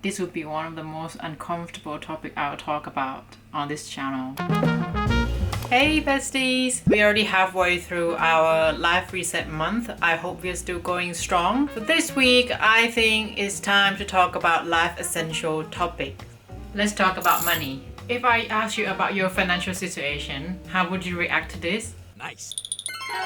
this would be one of the most uncomfortable topics I'll talk about on this channel. Hey besties! We're already halfway through our life reset month. I hope we're still going strong. For this week, I think it's time to talk about life essential topics. Let's talk about money. If I ask you about your financial situation, how would you react to this? Nice.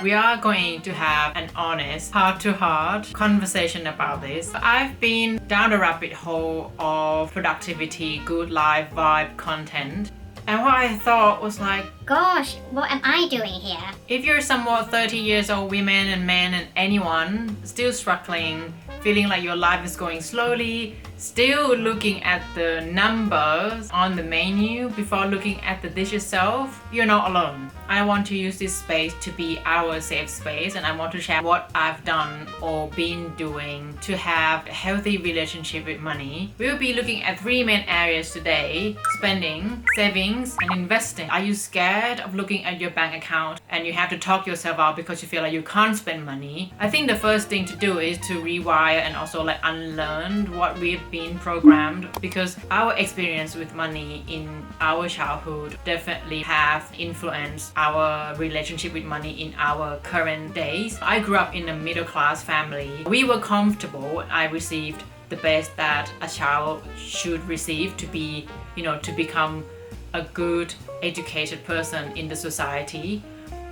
We are going to have an honest, heart-to-heart conversation about this. I've been down the rabbit hole of productivity, good life vibe content. And what I thought was like, gosh, what am I doing here? if you're somewhat 30 years old women and men and anyone still struggling, feeling like your life is going slowly, still looking at the numbers on the menu before looking at the dish itself, you're not alone. I want to use this space to be our safe space, and I want to share what I've done or been doing to have a healthy relationship with money. We'll be looking at 3 main areas today: spending, savings, and investing. Are you scared of looking at your bank account and you have to talk yourself out because you feel like you can't spend money? I think the first thing to do is to rewire and also unlearn what we've been programmed, because our experience with money in our childhood definitely have influenced our relationship with money in our current days. I grew up in a middle class family. We were comfortable. I received the best that a child should receive to be, to become a good educated person in the society.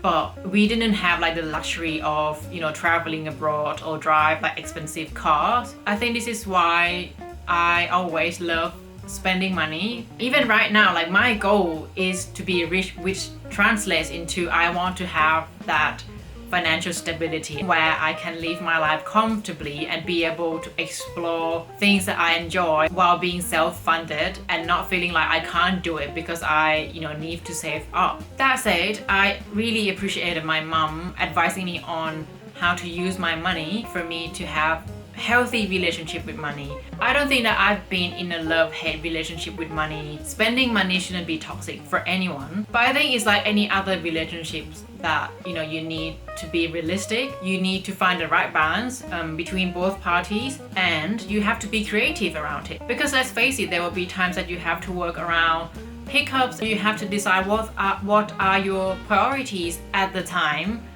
But we didn't have the luxury of, traveling abroad or drive expensive cars. I think this is why I always love spending money. Even right now, my goal is to be rich, which translates into I want to have that financial stability where I can live my life comfortably and be able to explore things that I enjoy while being self-funded and not feeling like I can't do it because I need to save up. That said, I really appreciated my mom advising me on how to use my money for me to have healthy relationship with money. I don't think that I've been in a love-hate relationship with money. Spending money shouldn't be toxic for anyone, but I think it's like any other relationships that you need to be realistic. You need to find the right balance between both parties, and you have to be creative around it, because let's face it, there will be times that you have to work around hiccups. You have to decide what are your priorities at the time,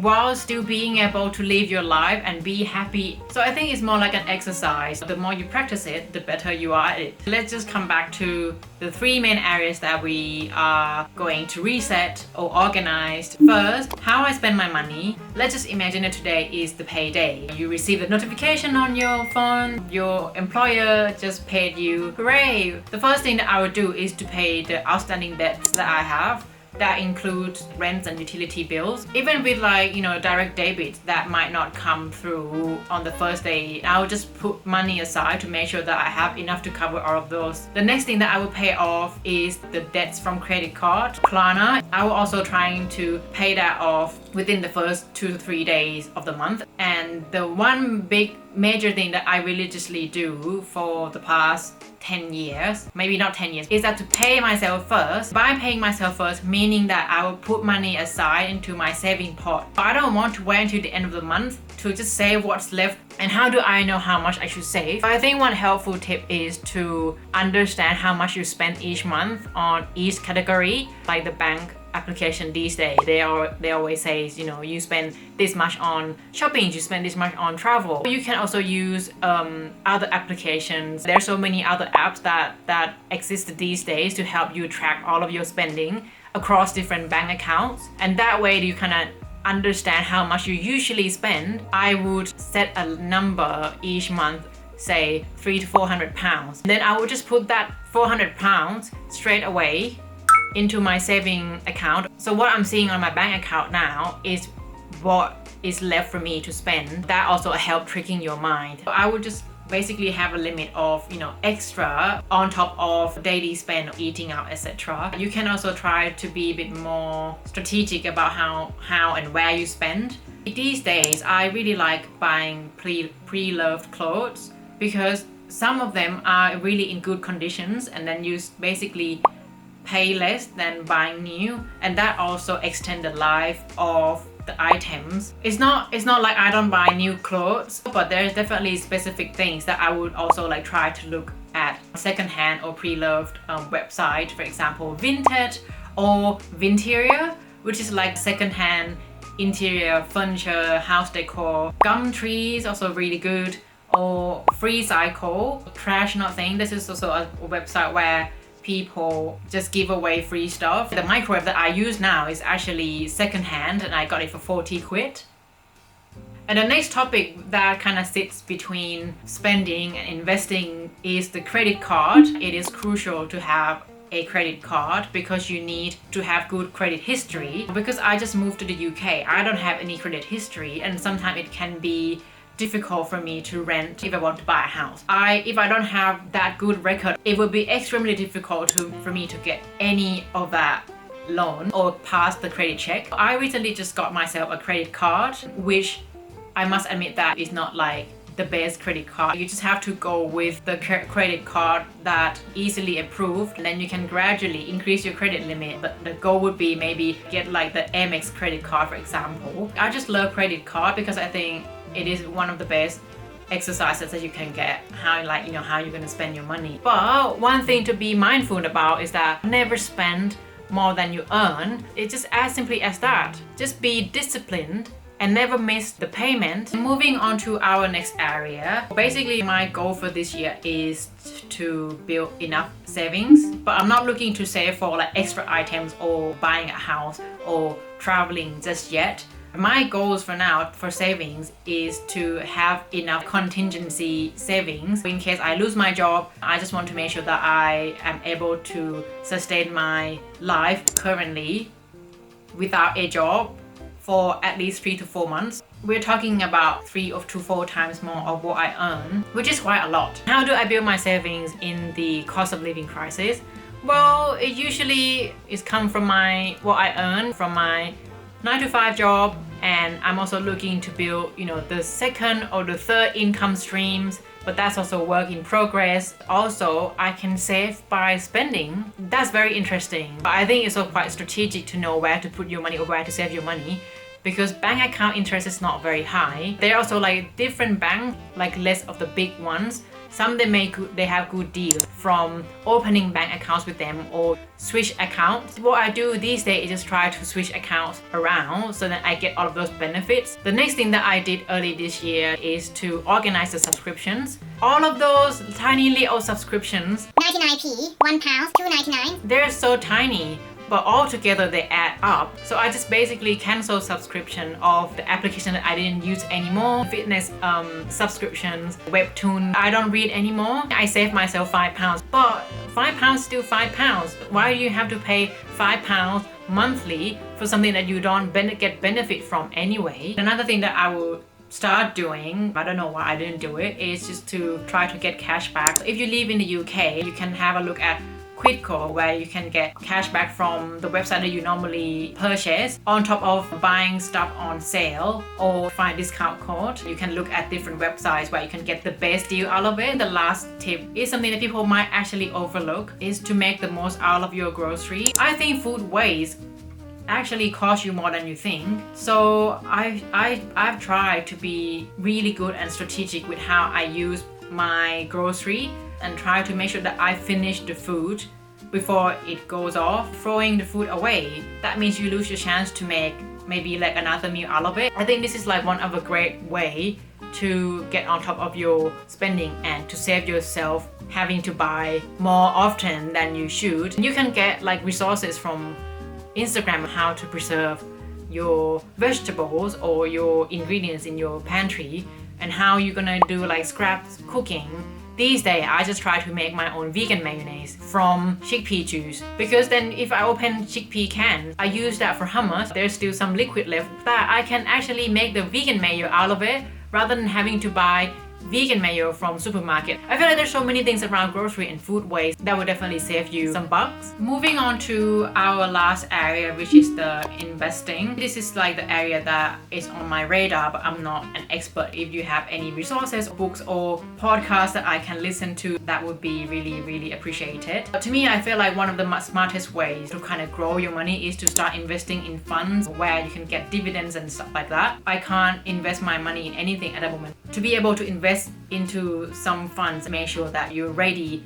while still being able to live your life and be happy. So I think it's more like an exercise. The more you practice it, the better you are at it. Let's just come back to the 3 main areas that we are going to reset or organize. First, how I spend my money. Let's just imagine that today is the payday. You receive a notification on your phone, your employer just paid you. Hooray! The first thing that I would do is to pay the outstanding debts that I have. That includes rents and utility bills. Even with direct debit that might not come through on the first day, I'll just put money aside to make sure that I have enough to cover all of those. The next thing that I will pay off is the debts from credit card, Klarna. I will also trying to pay that off within the first 2 to 3 days of the month. And the one big major thing that I religiously do for the past 10 years, maybe not 10 years, is that to pay myself first. By paying myself first, meaning that I will put money aside into my saving pot. I don't want to wait until the end of the month to just save what's left. And how do I know how much I should save? I think one helpful tip is to understand how much you spend each month on each category. Like the bank application these days, they always say, you spend this much on shopping, you spend this much on travel. You can also use other applications. There are so many other apps that exist these days to help you track all of your spending across different bank accounts, and that way you kind of understand how much you usually spend. I would set a number each month, say £300 to £400. Then I would just put that £400 straight away into my saving account. So what I'm seeing on my bank account now is what is left for me to spend. That also helps tricking your mind. I would just basically have a limit of extra on top of daily spend, eating out, etc. You can also try to be a bit more strategic about how and where you spend. These days I really like buying pre-loved clothes, because some of them are really in good conditions, and then you basically pay less than buying new, and that also extend the life of the items. It's not like I don't buy new clothes, but there's definitely specific things that I would also try to look at secondhand or pre-loved website, for example, Vinted or Vinteria, which is like secondhand interior furniture, house decor. Gumtree also really good, or Free Cycle, Trash Nothing. This is also a website where people just give away free stuff. The microwave that I use now is actually secondhand and I got it for 40 quid. And the next topic that kind of sits between spending and investing is the credit card. It is crucial to have a credit card because you need to have good credit history. Because I just moved to the UK, I don't have any credit history, and sometimes it can be difficult for me to rent if I want to buy a house. If I don't have that good record, it would be extremely difficult for me to get any of that loan or pass the credit check. I recently just got myself a credit card, which I must admit that is not like the best credit card. You just have to go with the credit card that easily approved, and then you can gradually increase your credit limit. But the goal would be maybe get like the Amex credit card, for example. I just love credit card because I think it is one of the best exercises that you can get, how you're going to spend your money. But one thing to be mindful about is that never spend more than you earn. It's just as simply as that. Just be disciplined and never miss the payment. Moving on to our next area. Basically, my goal for this year is to build enough savings, but I'm not looking to save for like extra items or buying a house or traveling just yet. My goals for now for savings is to have enough contingency savings in case I lose my job. I just want to make sure that I am able to sustain my life currently without a job for at least 3 to 4 months. We're talking about 3 to 4 times more of what I earn, which is quite a lot. How do I build my savings in the cost of living crisis? Well, it usually is come from what I earn from my 9 to 5 job, and I'm also looking to build, the second or the third income streams, but that's also work in progress. Also, I can save by spending. That's very interesting. But I think it's also quite strategic to know where to put your money or where to save your money, because bank account interest is not very high. There are also like different banks, like less of the big ones. Some they have good deals from opening bank accounts with them or switch accounts. What I do these days is just try to switch accounts around so that I get all of those benefits. The next thing that I did early this year is to organize the subscriptions. All of those tiny little subscriptions, 99p, £1, £2.99. they're so tiny, but all together they add up. So I just basically cancel subscription of the application that I didn't use anymore. Fitness subscriptions, webtoon, I don't read anymore. I save myself £5, but £5 still £5. Why do you have to pay £5 monthly for something that you don't get benefit from anyway? Another thing that I will start doing, I don't know why I didn't do it, is just to try to get cash back. If you live in the UK, you can have a look at Quidco, where you can get cash back from the website that you normally purchase on top of buying stuff on sale or find discount code. You can look at different websites where you can get the best deal out of it. The last tip is something that people might actually overlook, is to make the most out of your grocery. I think food waste actually cost you more than you think. So I've tried to be really good and strategic with how I use my grocery and try to make sure that I finish the food before it goes off. Throwing the food away, that means you lose your chance to make maybe like another meal out of it. I think this is like one of a great way to get on top of your spending and to save yourself having to buy more often than you should. You can get like resources from Instagram how to preserve your vegetables or your ingredients in your pantry and how you're gonna do like scrap cooking. These days, I just try to make my own vegan mayonnaise from chickpea juice, because then if I open chickpea can, I use that for hummus. There's still some liquid left that I can actually make the vegan mayo out of it rather than having to buy vegan mayo from supermarket. I feel like there's so many things around grocery and food waste that would definitely save you some bucks. Moving on to our last area, which is the investing. This is like the area that is on my radar, but I'm not an expert. If you have any resources, books or podcasts that I can listen to, that would be really, really appreciated. But to me, I feel like one of the smartest ways to kind of grow your money is to start investing in funds where you can get dividends and stuff like that. I can't invest my money in anything at the moment. To be able to invest into some funds, make sure that you're ready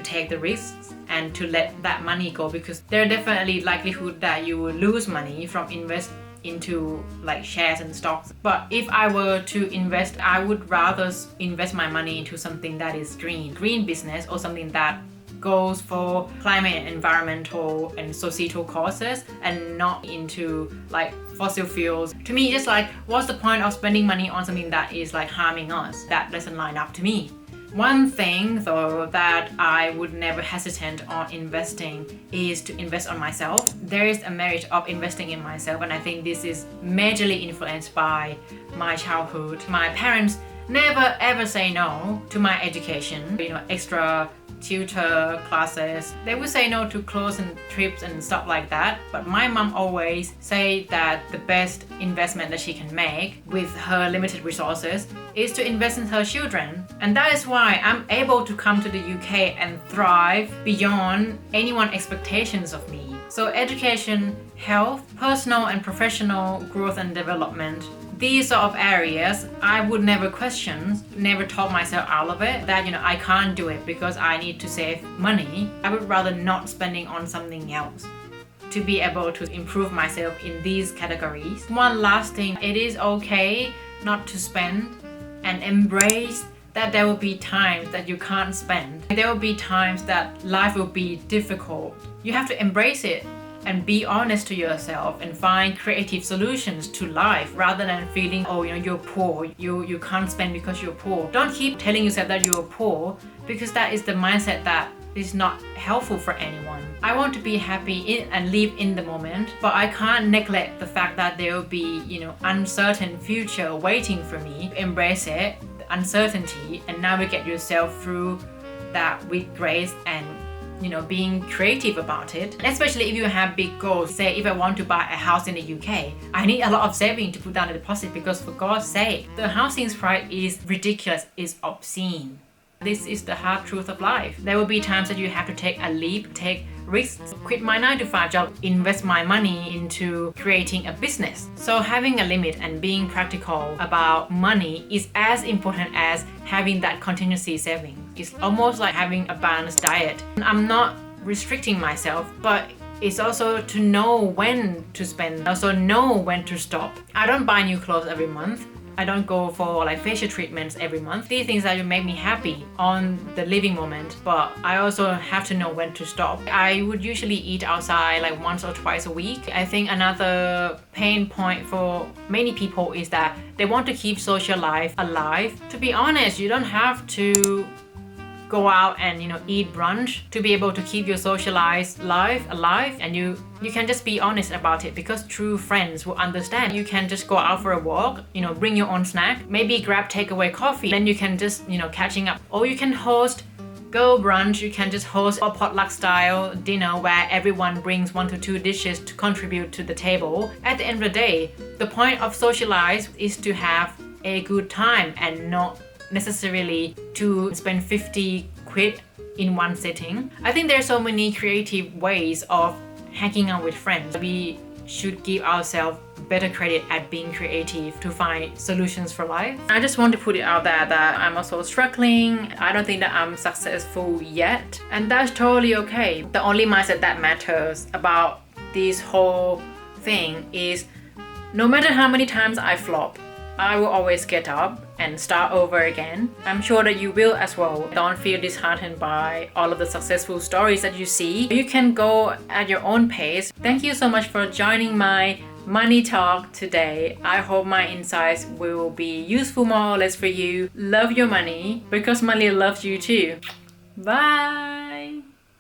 take the risks and to let that money go, because there are definitely likelihood that you will lose money from invest into like shares and stocks. But if I were to invest, I would rather invest my money into something that is green business, or something that goes for climate and environmental and societal causes, and not into like fossil fuels. To me, just like, what's the point of spending money on something that is like harming us? That doesn't line up to me. One thing though that I would never hesitate on investing is to invest on myself. There is a merit of investing in myself, and I think this is majorly influenced by my childhood. My parents never ever say no to my education, extra tutor classes. They would say no to clothes and trips and stuff like that, but my mom always say that the best investment that she can make with her limited resources is to invest in her children. And that is why I'm able to come to the UK and thrive beyond anyone's expectations of me. So education, health, personal and professional growth and development, these sort of areas I would never question, never talk myself out of it, that I can't do it because I need to save money. I would rather not spending on something else to be able to improve myself in these categories. One last thing, it is okay not to spend, and embrace that there will be times that you can't spend. There will be times that life will be difficult. You have to embrace it and be honest to yourself and find creative solutions to life, rather than feeling, you're poor, you can't spend because you're poor. Don't keep telling yourself that you're poor, because that is the mindset that is not helpful for anyone. I want to be happy and live in the moment, but I can't neglect the fact that there will be, uncertain future waiting for me. Embrace it, the uncertainty, and navigate yourself through that with grace and being creative about it. Especially if you have big goals. Say if I want to buy a house in the UK, I need a lot of saving to put down a deposit, because for God's sake, the housing price is ridiculous, is obscene. This is the hard truth of life. There will be times that you have to take a leap, take risks, quit my 9-to-5 job, invest my money into creating a business. So having a limit and being practical about money is as important as having that contingency saving. It's almost like having a balanced diet. I'm not restricting myself, but it's also to know when to spend, also know when to stop. I don't buy new clothes every month. I don't go for like facial treatments every month. These things that make me happy on the living moment, but I also have to know when to stop. I would usually eat outside like once or twice a week. I think another pain point for many people is that they want to keep social life alive. To be honest, you don't have to go out and eat brunch to be able to keep your socialized life alive, and you can just be honest about it, because true friends will understand. You can just go out for a walk, bring your own snack, maybe grab takeaway coffee, then you can just catching up. Or you can host girl brunch. You can just host a potluck style dinner where everyone brings 1 to 2 dishes to contribute to the table. At the end of the day, the point of socialize is to have a good time and not necessarily to spend 50 quid in one sitting. I think there are so many creative ways of hanging out with friends. We should give ourselves better credit at being creative to find solutions for life. I just want to put it out there that I'm also struggling. I don't think that I'm successful yet, and that's totally okay. The only mindset that matters about this whole thing is no matter how many times I flop, I will always get up and start over again. I'm sure that you will as well. Don't feel disheartened by all of the successful stories that you see. You can go at your own pace. Thank you so much for joining my money talk today. I hope my insights will be useful more or less for you. Love your money because money loves you too. Bye.